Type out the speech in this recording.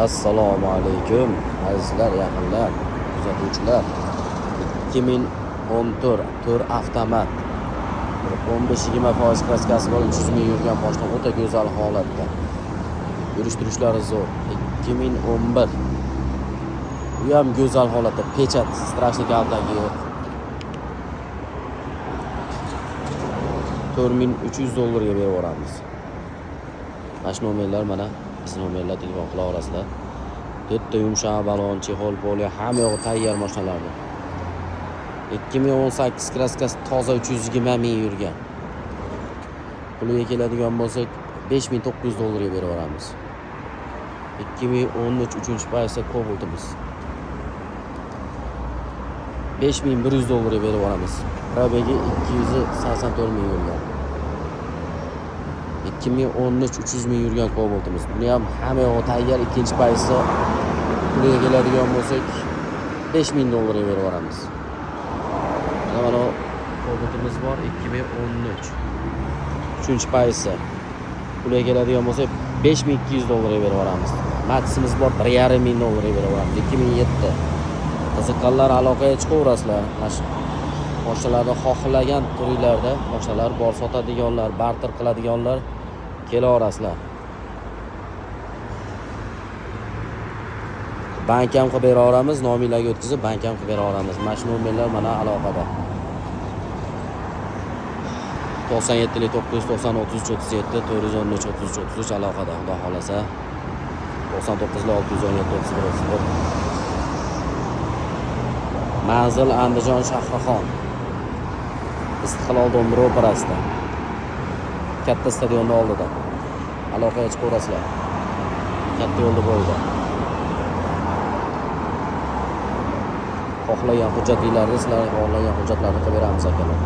Assalomu alaykum azizlar, yaqinlar, kuzatuvchilar. 2014 to'r avtomat 15-20% kraskasi bor, 300 ming yurgan pochta o'ta go'zal holatda. Yurish-turishlari zo'r. 2011 bu ham go'zal holatda, pechat strashniy kaldagi yo'q. $4300 berib yuboramiz. Mana shu nomerlar, mana biz nomerlar telefon qila olasizlar. To'rtta yumshoq balon, chexol, poliya hamma yo'q tayyor mashinalarni. 2018 kraskasi toza 320 ming yurgan. Puliga keladigan bo'lsak $5900 berib yuboramiz. 2013 3-paysa Cobalt'imiz $5100 berib yuboramiz. Probegi 284 ming yurgan. 2013 300 ming yurgan Cobalt'imiz. Buni ham hamma yo'q tayyor, ikkinchi paysa puliga keladigan bo'lsak $5000 berib yuboramiz. Mana Cobalt'imiz bor 2013 3-chi paysa puliga keladigan bo'lsa $5200 berib yuboramiz. Maximiz bor $1500 berib yuboramiz. 2007 qiziqqanlar aloqaga chiqaverasizlar. Mashinalarni xohlagan turinglarda mashinalar bor, sotadiganlar, barter qiladiganlar kelaverasizlar. Bank ham qilib beraveramiz, nominglarga o'tkazib bank ham qilib beraveramiz. Mana shu nomerlar mana aloqada. 97 990 33 37 413 33 33 aloqada. Xudo xolasa 99 617 31 Manzil Andijon Shahrixon. Istiqlol Do'mbira operasida. Katta stadionning oldida. Aloqaga chiqaverasizlar. Katta yo'lda bo'yida. Xohlagan hujjatlarni sizlar xohlagan hujjatlarni qilib beramiz akalar.